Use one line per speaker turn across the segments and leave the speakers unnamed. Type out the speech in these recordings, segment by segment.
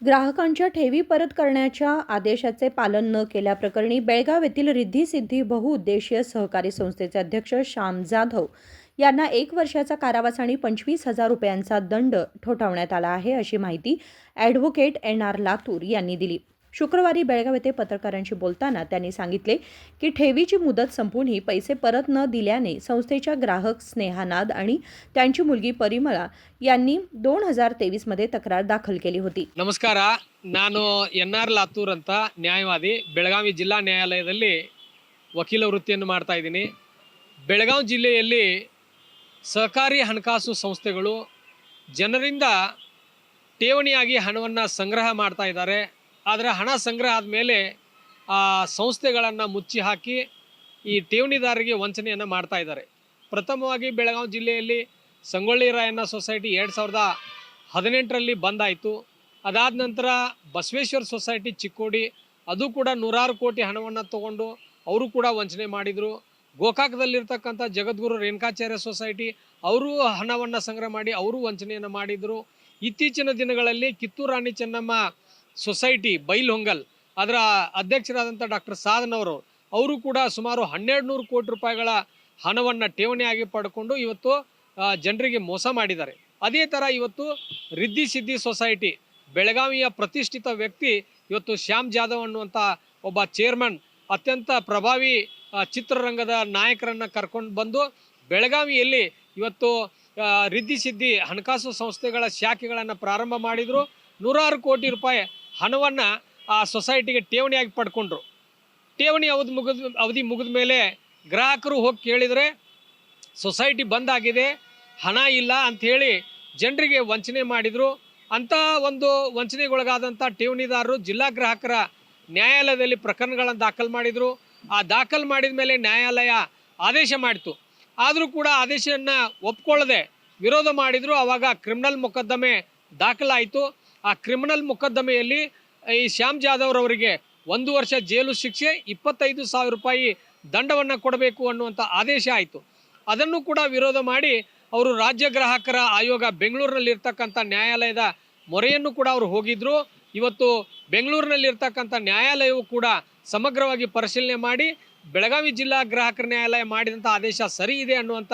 ग्राहकांच्या ठेवी परत करण्याच्या आदेशाचे पालन न केल्याप्रकरणी बेळगाव येथील रिद्धी सिद्धी बहुउद्देशीय सहकारी संस्थेचे अध्यक्ष श्याम जाधव यांना 1 वर्षाचा कारावास आणि 25,000 रुपयांचा दंड ठोठावण्यात आला आहे, अशी माहिती ॲडव्होकेट NR लातूर यांनी दिली. शुक्रवारी बेळगाव येथे पत्रकारांशी बोलताना त्यांनी सांगितले की ठेवीची मुदत संपूनही पैसे परत न दिल्याने संस्थेच्या ग्राहक स्नेहानाद आणि त्यांची मुलगी परिमळा यांनी 2023 मध्ये तक्रार दाखल केली होती.
ನಮಸ್ಕಾರ. ನಾನು NR ಲಾತೂರ್ ಅಂತ ನ್ಯಾಯವಾದಿ ಬೆಳಗಾವಿ ಜಿಲ್ಲಾ ನ್ಯಾಯಾಲಯದಲ್ಲಿ ವಕೀಲ ವೃತ್ತಿಯನ್ನು ಮಾಡ್ತಾ ಇದ್ದೀನಿ. ಬೆಳಗಾವಿ ಜಿಲ್ಲೆಯಲ್ಲಿ ಸಹಕಾರಿ ಹಣಕಾಸು ಸಂಸ್ಥೆಗಳು ಜನರಿಂದ ಠೇವಣಿಯಾಗಿ ಹಣವನ್ನು ಸಂಗ್ರಹ ಮಾಡ್ತಾ ಇದ್ದಾರೆ. ಆದರೆ ಹಣ ಸಂಗ್ರಹ ಆದಮೇಲೆ ಆ ಸಂಸ್ಥೆಗಳನ್ನು ಮುಚ್ಚಿ ಹಾಕಿ ಈ ಠೇವಣಿದಾರರಿಗೆ ವಂಚನೆಯನ್ನು ಮಾಡ್ತಾ ಇದ್ದಾರೆ. ಪ್ರಥಮವಾಗಿ ಬೆಳಗಾವಿ ಜಿಲ್ಲೆಯಲ್ಲಿ ಸಂಗೊಳ್ಳಿ ರಾಯಣ್ಣ ಸೊಸೈಟಿ 2018ರಲ್ಲಿ ಬಂದಾಯಿತು. ಅದಾದ ನಂತರ ಬಸವೇಶ್ವರ ಸೊಸೈಟಿ ಚಿಕ್ಕೋಡಿ, ಅದು ಕೂಡ ನೂರಾರು ಕೋಟಿ ಹಣವನ್ನು ತಗೊಂಡು ಅವರು ಕೂಡ ವಂಚನೆ ಮಾಡಿದರು. ಗೋಕಾಕದಲ್ಲಿರ್ತಕ್ಕಂಥ ಜಗದ್ಗುರು ರೇಣುಕಾಚಾರ್ಯ ಸೊಸೈಟಿ ಅವರು ಹಣವನ್ನು ಸಂಗ್ರಹ ಮಾಡಿ ಅವರು ವಂಚನೆಯನ್ನು ಮಾಡಿದರು. ಇತ್ತೀಚಿನ ದಿನಗಳಲ್ಲಿ ಕಿತ್ತೂರು ರಾಣಿ ಚೆನ್ನಮ್ಮ ಸೊಸೈಟಿ ಬೈಲ್ಹೊಂಗಲ್ ಅದರ ಅಧ್ಯಕ್ಷರಾದಂಥ ಡಾಕ್ಟರ್ ಸಾಧನವರು ಅವರು ಕೂಡ ಸುಮಾರು 1200 ಕೋಟಿ ರೂಪಾಯಿಗಳ ಹಣವನ್ನು ಠೇವಣಿಯಾಗಿ ಪಡ್ಕೊಂಡು ಇವತ್ತು ಜನರಿಗೆ ಮೋಸ ಮಾಡಿದ್ದಾರೆ. ಅದೇ ಥರ ಇವತ್ತು ರಿದ್ದಿ ಸಿದ್ದಿ ಸೊಸೈಟಿ ಬೆಳಗಾವಿಯ ಪ್ರತಿಷ್ಠಿತ ವ್ಯಕ್ತಿ ಇವತ್ತು ಶ್ಯಾಮ್ ಜಾಧವ್ ಅನ್ನುವಂಥ ಒಬ್ಬ ಚೇರ್ಮನ್ ಅತ್ಯಂತ ಪ್ರಭಾವಿ ಚಿತ್ರರಂಗದ ನಾಯಕರನ್ನು ಕರ್ಕೊಂಡು ಬಂದು ಬೆಳಗಾವಿಯಲ್ಲಿ ಇವತ್ತು ರಿದ್ದಿ ಸಿದ್ದಿ ಹಣಕಾಸು ಸಂಸ್ಥೆಗಳ ಶಾಖೆಗಳನ್ನು ಪ್ರಾರಂಭ ಮಾಡಿದರು. ನೂರಾರು ಕೋಟಿ ರೂಪಾಯಿ ಹಣವನ್ನು ಆ ಸೊಸೈಟಿಗೆ ಠೇವಣಿಯಾಗಿ ಪಡ್ಕೊಂಡ್ರು. ಠೇವಣಿ ಅವಧಿ ಮುಗಿದ ಮೇಲೆ ಗ್ರಾಹಕರು ಹೋಗಿ ಕೇಳಿದರೆ ಸೊಸೈಟಿ ಬಂದಾಗಿದೆ, ಹಣ ಇಲ್ಲ ಅಂಥೇಳಿ ಜನರಿಗೆ ವಂಚನೆ ಮಾಡಿದರು. ಅಂಥ ಒಂದು ವಂಚನೆಗೊಳಗಾದಂಥ ಠೇವಣಿದಾರರು ಜಿಲ್ಲಾ ಗ್ರಾಹಕರ ನ್ಯಾಯಾಲಯದಲ್ಲಿ ಪ್ರಕರಣಗಳನ್ನು ದಾಖಲು ಮಾಡಿದರು. ಆ ದಾಖಲು ಮಾಡಿದ ಮೇಲೆ ನ್ಯಾಯಾಲಯ ಆದೇಶ ಮಾಡಿತು. ಆದರೂ ಕೂಡ ಆದೇಶವನ್ನು ಒಪ್ಕೊಳ್ಳದೆ ವಿರೋಧ ಮಾಡಿದರು. ಆವಾಗ ಕ್ರಿಮಿನಲ್ ಮೊಕದ್ದಮೆ ದಾಖಲಾಯಿತು. ಆ ಕ್ರಿಮಿನಲ್ ಮೊಕದ್ದಮೆಯಲ್ಲಿ ಈ ಶ್ಯಾಮ್ ಜಾಧವ್ ಅವರಿಗೆ 1 ವರ್ಷ ಜೈಲು ಶಿಕ್ಷೆ, 25,000 ರೂಪಾಯಿ ದಂಡವನ್ನು ಕೊಡಬೇಕು ಅನ್ನುವಂಥ ಆದೇಶ ಆಯಿತು. ಅದನ್ನು ಕೂಡ ವಿರೋಧ ಮಾಡಿ ಅವರು ರಾಜ್ಯ ಗ್ರಾಹಕರ ಆಯೋಗ ಬೆಂಗಳೂರಿನಲ್ಲಿರ್ತಕ್ಕಂಥ ನ್ಯಾಯಾಲಯದ ಮೊರೆಯನ್ನು ಕೂಡ ಅವರು ಹೋಗಿದ್ದರು. ಇವತ್ತು ಬೆಂಗಳೂರಿನಲ್ಲಿರ್ತಕ್ಕಂಥ ನ್ಯಾಯಾಲಯವು ಕೂಡ ಸಮಗ್ರವಾಗಿ ಪರಿಶೀಲನೆ ಮಾಡಿ ಬೆಳಗಾವಿ ಜಿಲ್ಲಾ ಗ್ರಾಹಕರ ನ್ಯಾಯಾಲಯ ಮಾಡಿದಂಥ ಆದೇಶ ಸರಿ ಇದೆ ಅನ್ನುವಂಥ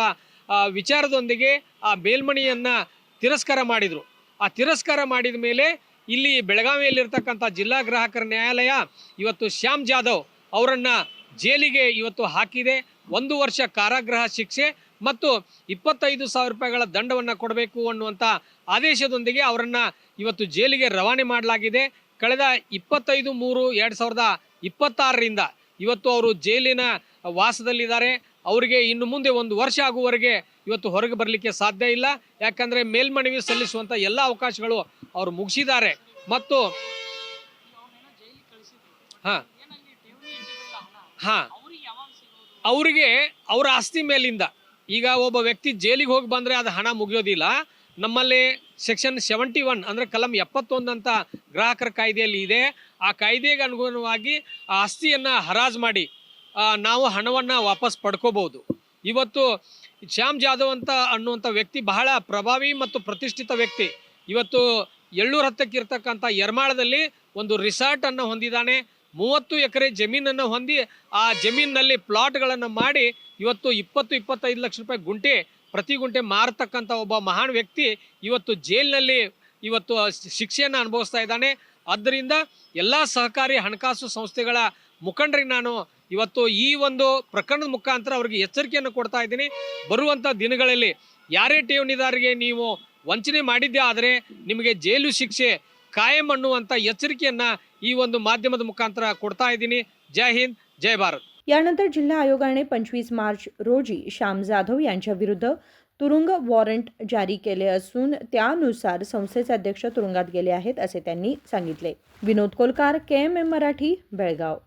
ವಿಚಾರದೊಂದಿಗೆ ಆ ಮೇಲ್ಮನವಿಯನ್ನು ತಿರಸ್ಕಾರ ಮಾಡಿದರು. ಆ ತಿರಸ್ಕಾರ ಮಾಡಿದ ಮೇಲೆ ಇಲ್ಲಿ ಬೆಳಗಾವಿಯಲ್ಲಿರ್ತಕ್ಕಂಥ ಜಿಲ್ಲಾ ಗ್ರಾಹಕರ ನ್ಯಾಯಾಲಯ ಇವತ್ತು ಶ್ಯಾಮ್ ಜಾಧವ್ ಅವರನ್ನು ಜೈಲಿಗೆ ಇವತ್ತು ಹಾಕಿದೆ. 1 ವರ್ಷ ಕಾರಾಗೃಹ ಶಿಕ್ಷೆ ಮತ್ತು 25,000 ರೂಪಾಯಿಗಳ ದಂಡವನ್ನು ಕೊಡಬೇಕು ಅನ್ನುವಂಥ ಆದೇಶದೊಂದಿಗೆ ಅವರನ್ನು ಇವತ್ತು ಜೈಲಿಗೆ ರವಾನೆ ಮಾಡಲಾಗಿದೆ. ಕಳೆದ 25/3/2026ರಿಂದ ಇವತ್ತು ಅವರು ಜೈಲಿನ ವಾಸದಲ್ಲಿದ್ದಾರೆ. ಅವರಿಗೆ ಇನ್ನು ಮುಂದೆ 1 ವರ್ಷ ಆಗುವವರೆಗೆ ಇವತ್ತು ಹೊರಗೆ ಬರಲಿಕ್ಕೆ ಸಾಧ್ಯ ಇಲ್ಲ. ಯಾಕಂದರೆ ಮೇಲ್ಮನವಿ ಸಲ್ಲಿಸುವಂಥ ಎಲ್ಲ ಅವಕಾಶಗಳು ಅವರು ಮುಗಿಸಿದ್ದಾರೆ. ಮತ್ತು ಅವರಿಗೆ ಅವರ ಆಸ್ತಿ ಮೇಲಿಂದ ಈಗ ಒಬ್ಬ ವ್ಯಕ್ತಿ ಜೈಲಿಗೆ ಹೋಗಿ ಬಂದರೆ ಅದು ಹಣ ಮುಗಿಯೋದಿಲ್ಲ. ನಮ್ಮಲ್ಲಿ ಸೆಕ್ಷನ್ 71 ಅಂದರೆ ಕಲಂ 71 ಅಂತ ಗ್ರಾಹಕರ ಕಾಯ್ದೆಯಲ್ಲಿ ಇದೆ. ಆ ಕಾಯ್ದೆಗೆ ಅನುಗುಣವಾಗಿ ಆ ಆಸ್ತಿಯನ್ನು ಹರಾಜು ಮಾಡಿ ನಾವು ಹಣವನ್ನು ವಾಪಸ್ ಪಡ್ಕೋಬೋದು. ಇವತ್ತು ಶ್ಯಾಮ್ ಜಾಧವ್ ಅನ್ನುವಂಥ ವ್ಯಕ್ತಿ ಬಹಳ ಪ್ರಭಾವಿ ಮತ್ತು ಪ್ರತಿಷ್ಠಿತ ವ್ಯಕ್ತಿ. ಇವತ್ತು ಎಳ್ಳೂರು ಹತ್ತಕ್ಕೆ ಇರ್ತಕ್ಕಂಥ ಯರ್ಮಾಳದಲ್ಲಿ ಒಂದು ರಿಸಾರ್ಟನ್ನು ಹೊಂದಿದ್ದಾನೆ. 30 ಎಕರೆ ಜಮೀನನ್ನು ಹೊಂದಿ ಆ ಜಮೀನಿನಲ್ಲಿ ಪ್ಲಾಟ್ಗಳನ್ನು ಮಾಡಿ ಇವತ್ತು 20-25 ಲಕ್ಷ ರೂಪಾಯಿ ಪ್ರತಿ ಗುಂಟೆ ಮಾರತಕ್ಕಂಥ ಒಬ್ಬ ಮಹಾನ್ ವ್ಯಕ್ತಿ ಇವತ್ತು ಜೈಲಿನಲ್ಲಿ ಇವತ್ತು ಶಿಕ್ಷೆಯನ್ನು ಅನುಭವಿಸ್ತಾ ಇದ್ದಾನೆ. ಆದ್ದರಿಂದ ಎಲ್ಲ ಸಹಕಾರಿ ಹಣಕಾಸು ಸಂಸ್ಥೆಗಳ ಮುಖಂಡರಿಗೆ ನಾನು ಇವತ್ತು ಈ ಒಂದು ಪ್ರಕರಣದ ಮುಖಾಂತರ ಅವರಿಗೆ ಎಚ್ಚರಿಕೆಯನ್ನು ಕೊಡ್ತಾ ಇದ್ದೀನಿ. ಬರುವಂಥ ದಿನಗಳಲ್ಲಿ ಯಾರೇ ಠೇವಣಿದಾರರಿಗೆ ನೀವು ವಂಚನೆ ಮಾಡಿದ್ದೇ ಆದರೆ ನಿಮಗೆ ಜೈಲು ಶಿಕ್ಷೆ ಕಾಯಂ ಅನ್ನುವಂಥ ಎಚ್ಚರಿಕೆಯನ್ನು ಈ ಒಂದು ಮಾಧ್ಯಮದ ಮುಖಾಂತರ ಕೊಡ್ತಾ इದ್ದೀನಿ. जय हिंद, जय भारत.
यानंतर जिल्हा आयोगाने 25 मार्च रोजी श्याम जाधव यांच्या विरुद्ध तुरुंग वॉरंट जारी केले असून त्यानुसार संस्थेचे अध्यक्ष तुरुंगात गेले आहेत, असे त्यांनी सांगितले. Vinod Kolkar, KMM Marathi, Belgaum.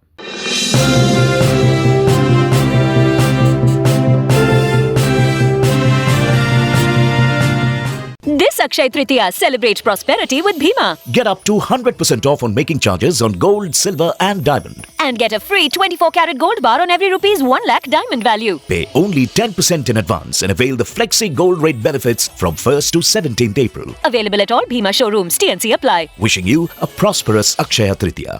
This Akshaya Tritiya, celebrate prosperity with Bhima
Get up to 100% off on making charges on gold, silver, and diamond.
and get a free 24-karat gold bar on every rupees 1 lakh diamond value.
Pay only 10% in advance and avail the Flexi Gold Rate benefits from 1st to 17th April.
Available at all Bhima showrooms. TNC apply.
Wishing you a prosperous Akshaya Tritiya.